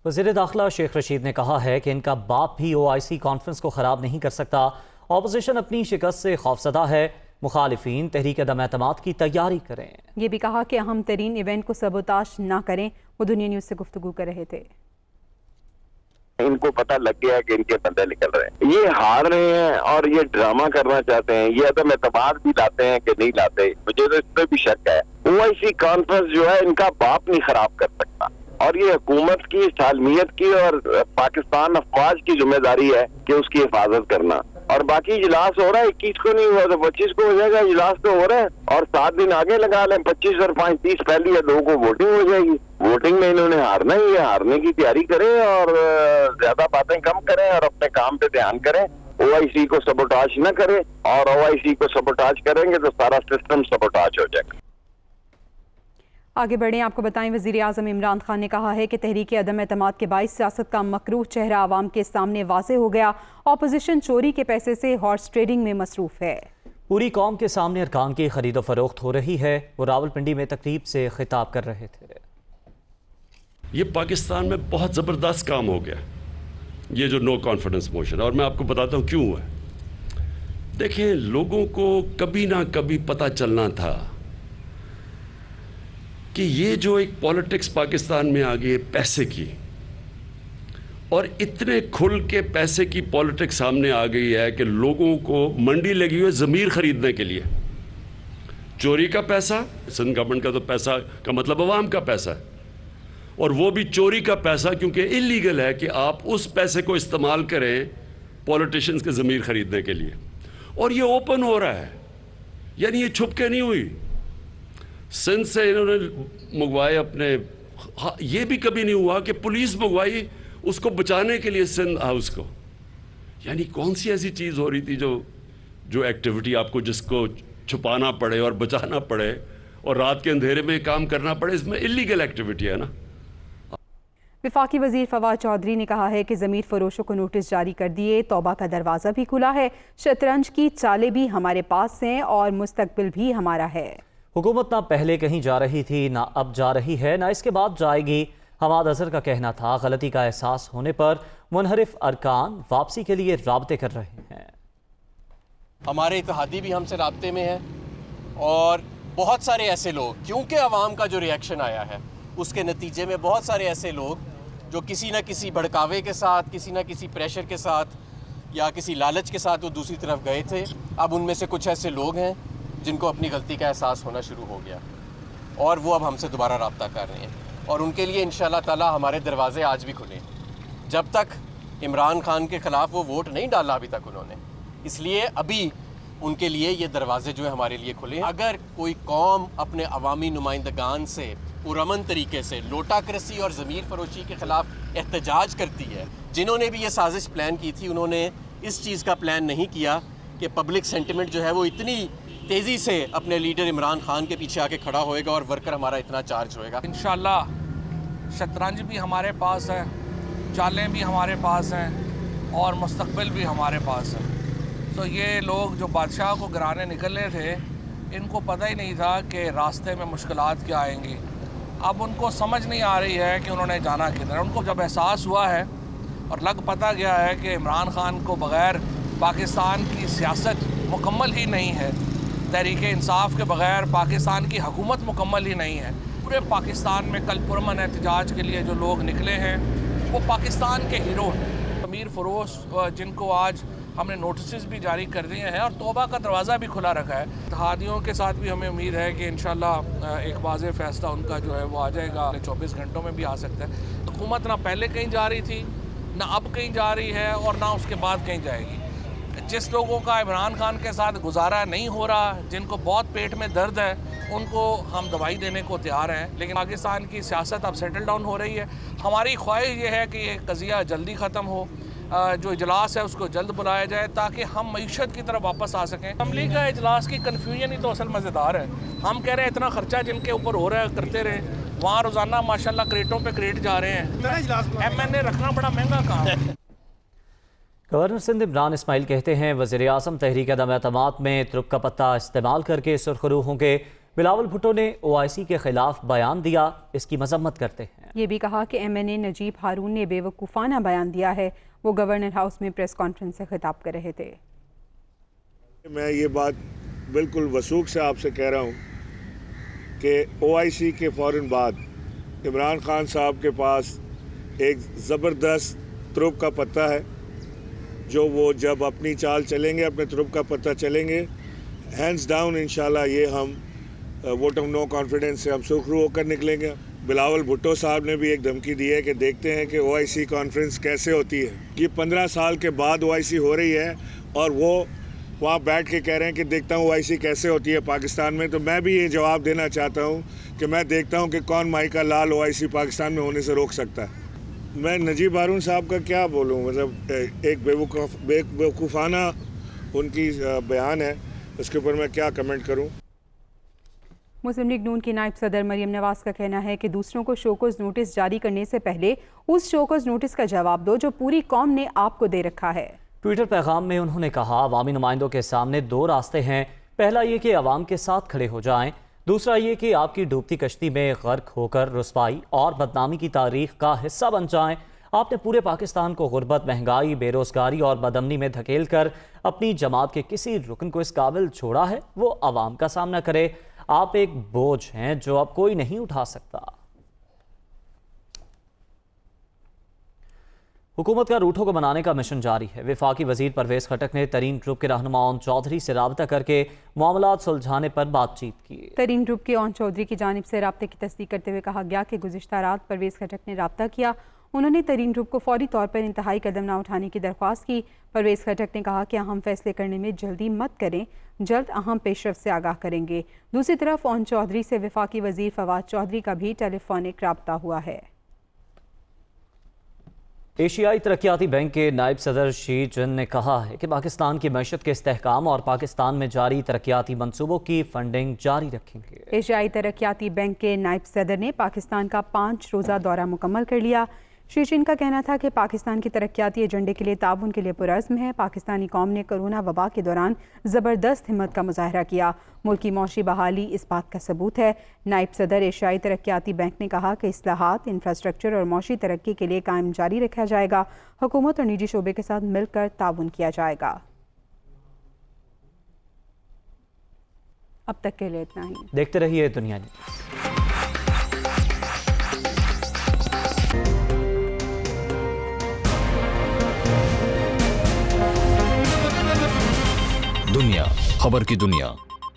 وزیر داخلہ شیخ رشید نے کہا ہے کہ ان کا باپ بھی OIC کانفرنس کو خراب نہیں کر سکتا۔ اپوزیشن اپنی شکست سے خوفزدہ ہے، مخالفین تحریک عدم اعتماد کی تیاری کریں۔ یہ بھی کہا کہ اہم ترین ایونٹ کو سبوتاژ نہ کریں۔ وہ دنیا نیوز سے گفتگو کر رہے تھے۔ ان کو پتہ لگ گیا کہ ان کے بندے نکل رہے ہیں، یہ ہار رہے ہیں اور یہ ڈرامہ کرنا چاہتے ہیں، یہ عدم اعتماد بھی لاتے ہیں کہ نہیں لاتے، مجھے تو اس پہ بھی شک ہے۔ OIC کانفرنس جو ہے ان کا باپ نہیں خراب کر سکتا، اور یہ حکومت کی سالمیت کی اور پاکستان افواج کی ذمہ داری ہے کہ اس کی حفاظت کرنا۔ اور باقی اجلاس ہو رہا ہے، 21 کو نہیں ہوا تو 25 کو ہو جائے گا، اجلاس تو ہو رہا ہے، اور 7 دن آگے لگا لیں، 25 اور 5 30 پہلی یا 2 کو ووٹنگ ہو جائے گی۔ ووٹنگ میں انہوں نے ہارنا ہی ہے، ہارنے کی تیاری کریں اور زیادہ باتیں کم کریں اور اپنے کام پہ دھیان کریں۔ OIC کو سبوٹاژ نہ کریں، اور OIC کو سبوٹاژ کریں گے تو سارا سسٹم سبوٹاژ ہو جائے گا۔ آگے بڑھیں، آپ کو بتائیں وزیر اعظم عمران خان نے کہا ہے کہ تحریک عدم اعتماد کے باعث سیاست کا مکروہ چہرہ عوام کے سامنے واضح ہو گیا۔ اپوزیشن چوری کے پیسے سے ہارس ٹریڈنگ میں مصروف ہے۔ پوری قوم کے سامنے ارکان کی خرید و فروخت ہو رہی ہے۔ وہ راولپنڈی میں تقریب سے خطاب کر رہے تھے۔ یہ پاکستان میں بہت زبردست کام ہو گیا، یہ جو نو کانفیڈنس موشن، اور میں آپ کو بتاتا ہوں کیوں ہوا ہے۔ دیکھیں، لوگوں کو کبھی نہ کبھی پتہ چلنا تھا کہ یہ جو ایک پالیٹکس پاکستان میں آ گئی ہے پیسے کی، اور اتنے کھل کے پیسے کی پالیٹکس سامنے آ گئی ہے کہ لوگوں کو منڈی لگی ہوئی ہے ضمیر خریدنے کے لیے۔ چوری کا پیسہ، سندھ گورنمنٹ کا تو پیسہ کا مطلب عوام کا پیسہ ہے، اور وہ بھی چوری کا پیسہ، کیونکہ اللیگل ہے کہ آپ اس پیسے کو استعمال کریں پولیٹیشنز کے ضمیر خریدنے کے لیے، اور یہ اوپن ہو رہا ہے، یعنی یہ چھپ کے نہیں ہوئی۔ سندھ سے انہوں نے منگوائے اپنے، یہ بھی کبھی نہیں ہوا کہ پولیس منگوائی اس کو بچانے کے لیے سندھ ہاؤس کو۔ یعنی کون سی ایسی چیز ہو رہی تھی جو ایکٹیویٹی آپ کو جس کو چھپانا پڑے اور بچانا پڑے اور رات کے اندھیرے میں کام کرنا پڑے، اس میں اللیگل ایکٹیویٹی ہے نا۔ وفاقی وزیر فواد چودھری نے کہا ہے کہ ضمیر فروشوں کو نوٹس جاری کر دیے، توبہ کا دروازہ بھی کھلا ہے، شطرنج کی چالیں بھی ہمارے پاس ہیں اور مستقبل بھی ہمارا ہے۔ حکومت نہ پہلے کہیں جا رہی تھی، نہ اب جا رہی ہے، نہ اس کے بعد جائے گی۔ حماد اظہر کا کہنا تھا غلطی کا احساس ہونے پر منحرف ارکان واپسی کے لیے رابطے کر رہے ہیں۔ ہمارے اتحادی بھی ہم سے رابطے میں ہیں، اور بہت سارے ایسے لوگ، کیونکہ عوام کا جو ریئیکشن آیا ہے اس کے نتیجے میں بہت سارے ایسے لوگ جو کسی نہ کسی بھڑکاوے کے ساتھ، کسی نہ کسی پریشر کے ساتھ یا کسی لالچ کے ساتھ وہ دوسری طرف گئے تھے، اب ان میں سے کچھ ایسے لوگ ہیں جن کو اپنی غلطی کا احساس ہونا شروع ہو گیا، اور وہ اب ہم سے دوبارہ رابطہ کر رہے ہیں، اور ان کے لیے انشاءاللہ تعالی ہمارے دروازے آج بھی کھلے ہیں۔ جب تک عمران خان کے خلاف وہ ووٹ نہیں ڈالا ابھی تک انہوں نے، اس لیے ابھی ان کے لیے یہ دروازے جو ہے ہمارے لیے کھلے ہیں۔ اگر کوئی قوم اپنے عوامی نمائندگان سے پرامن طریقے سے لوٹاکرسی اور ضمیر فروشی کے خلاف احتجاج کرتی ہے، جنہوں نے بھی یہ سازش پلان کی تھی، انہوں نے اس چیز کا پلان نہیں کیا کہ پبلک سینٹیمنٹ جو ہے وہ اتنی تیزی سے اپنے لیڈر عمران خان کے پیچھے آ کے کھڑا ہوئے گا اور ورکر ہمارا اتنا چارج ہوئے گا۔ انشاءاللہ شطرنج بھی ہمارے پاس ہے، چالیں بھی ہمارے پاس ہیں، اور مستقبل بھی ہمارے پاس ہے۔ تو یہ لوگ جو بادشاہ کو گرانے نکلے تھے، ان کو پتہ ہی نہیں تھا کہ راستے میں مشکلات کیا آئیں گی۔ اب ان کو سمجھ نہیں آ رہی ہے کہ انہوں نے جانا کدھر۔ ان کو جب احساس ہوا ہے اور لگ پتہ گیا ہے کہ عمران خان کو بغیر پاکستان کی سیاست مکمل ہی نہیں ہے، تحریک انصاف کے بغیر پاکستان کی حکومت مکمل ہی نہیں ہے، پورے پاکستان میں کل پرامن احتجاج کے لیے جو لوگ نکلے ہیں وہ پاکستان کے ہیرو ہیں۔ ضمیر فروش جن کو آج ہم نے نوٹسز بھی جاری کر دیے ہیں اور توبہ کا دروازہ بھی کھلا رکھا ہے۔ اتحادیوں کے ساتھ بھی ہمیں امید ہے کہ انشاءاللہ ایک واضح فیصلہ ان کا جو ہے وہ آ جائے گا، 24 گھنٹوں میں بھی آ سکتا ہے۔ حکومت نہ پہلے کہیں جا رہی تھی، نہ اب کہیں جا رہی ہے، اور نہ اس کے بعد کہیں جائے گی۔ جس لوگوں کا عمران خان کے ساتھ گزارا نہیں ہو رہا، جن کو بہت پیٹ میں درد ہے، ان کو ہم دوائی دینے کو تیار ہیں، لیکن پاکستان کی سیاست اب سیٹل ڈاؤن ہو رہی ہے۔ ہماری خواہش یہ ہے کہ یہ قضیہ جلدی ختم ہو، جو اجلاس ہے اس کو جلد بلایا جائے تاکہ ہم معیشت کی طرف واپس آ سکیں۔ اسمبلی کا اجلاس کی کنفیوژن ہی تو اصل مزیدار ہے۔ ہم کہہ رہے ہیں اتنا خرچہ جن کے اوپر ہو رہا ہے کرتے رہے، وہاں روزانہ ماشاءاللہ کریٹوں پہ کریٹ جا رہے ہیں۔ MNA رکھنا بڑا مہنگا کام ہے۔ گورنر سندھ عمران اسماعیل کہتے ہیں وزیر اعظم تحریک عدم اعتماد میں ترک کا پتہ استعمال کر کے سرخرو ہوں گے۔ بلاول بھٹو نے OIC کے خلاف بیان دیا، اس کی مذمت کرتے ہیں۔ یہ بھی کہا کہ MNA نجیب ہارون نے بے وقوفانہ بیان دیا ہے۔ وہ گورنر ہاؤس میں پریس کانفرنس سے خطاب کر رہے تھے۔ میں یہ بات بالکل وثوق سے آپ سے کہہ رہا ہوں کہ OIC کے فوراً بعد عمران خان صاحب کے پاس ایک زبردست ترپ کا پتہ ہے، جو وہ جب اپنی چال چلیں گے، اپنے ترپ کا پتہ چلیں گے، ہینڈز ڈاؤن انشاءاللہ یہ ہم ووٹ آف نو کانفیڈنس سے ہم سرخرو ہو کر نکلیں گے۔ بلاول بھٹو صاحب نے بھی ایک دھمکی دی ہے کہ دیکھتے ہیں کہ OIC کانفرنس کیسے ہوتی ہے۔ یہ 15 سال کے بعد OIC ہو رہی ہے اور وہ وہاں بیٹھ کے کہہ رہے ہیں کہ دیکھتا ہوں OIC کیسے ہوتی ہے پاکستان میں۔ تو میں بھی یہ جواب دینا چاہتا ہوں کہ میں دیکھتا ہوں کہ کون مائی کا لال OIC پاکستان میں ہونے سے روک سکتا ہے۔ میں نجیب ہارون صاحب کا کیا بولوں، مطلب ایک بے وقوفانہ ان کی بیان ہے، اس کے اوپر میں کیا کمنٹ کروں۔ مسلم لیگ نون کی نائب صدر مریم نواز کا کہنا ہے کہ دوسروں کو شوکوز نوٹس جاری کرنے سے پہلے اس شوکوز نوٹس کا جواب دو جو پوری قوم نے آپ کو دے رکھا ہے۔ ٹویٹر پیغام میں انہوں نے کہا، عوامی نمائندوں کے سامنے 2 راستے ہیں، پہلا یہ کہ عوام کے ساتھ کھڑے ہو جائیں، دوسرا یہ کہ آپ کی ڈوبتی کشتی میں غرق ہو کر رسوائی اور بدنامی کی تاریخ کا حصہ بن جائیں۔ آپ نے پورے پاکستان کو غربت، مہنگائی، بے روزگاری اور بدامنی میں دھکیل کر اپنی جماعت کے کسی رکن کو اس قابل چھوڑا ہے وہ عوام کا سامنا کرے۔ آپ ایک بوجھ ہیں جو اب کوئی نہیں اٹھا سکتا۔ حکومت کا روٹھوں کو بنانے کا مشن جاری ہے۔ وفاقی وزیر پرویز خٹک نے ترین گروپ کے رہنما اون چودھری سے رابطہ کر کے معاملات سلجھانے پر بات چیت کی۔ ترین گروپ کے اون چودھری کی جانب سے رابطے کی تصدیق کرتے ہوئے کہا گیا کہ گزشتہ رات پرویز خٹک نے رابطہ کیا۔ انہوں نے ترین گروپ کو فوری طور پر انتہائی قدم نہ اٹھانے کی درخواست کی۔ پرویز خٹک نے کہا کہ اہم فیصلے کرنے میں جلدی مت کریں، جلد اہم پیش رفت سے آگاہ کریں گے۔ دوسری طرف اون چودھری سے وفاقی وزیر فواد چودھری کا بھی ٹیلی فونک رابطہ ہوا ہے۔ ایشیائی ترقیاتی بینک کے نائب صدر شی جن نے کہا ہے کہ پاکستان کی معیشت کے استحکام اور پاکستان میں جاری ترقیاتی منصوبوں کی فنڈنگ جاری رکھیں گے۔ ایشیائی ترقیاتی بینک کے نائب صدر نے پاکستان کا 5 روزہ دورہ مکمل کر لیا۔ شی جن کا کہنا تھا کہ پاکستان کی ترقیاتی ایجنڈے کے لیے تعاون کے لیے پرعزم ہے۔ پاکستانی قوم نے کرونا وبا کے دوران زبردست ہمت کا مظاہرہ کیا۔ ملکی معاشی بحالی اس بات کا ثبوت ہے۔ نائب صدر ایشیائی ترقیاتی بینک نے کہا کہ اصلاحات، انفراسٹرکچر اور معاشی ترقی کے لیے قائم جاری رکھا جائے گا۔ حکومت اور نجی شعبے کے ساتھ مل کر تعاون کیا جائے گا۔ اب تک کے لیے اتنا ہی۔ دیکھتے رہیے دنیا نیوز۔ دنیا خبر کی دنیا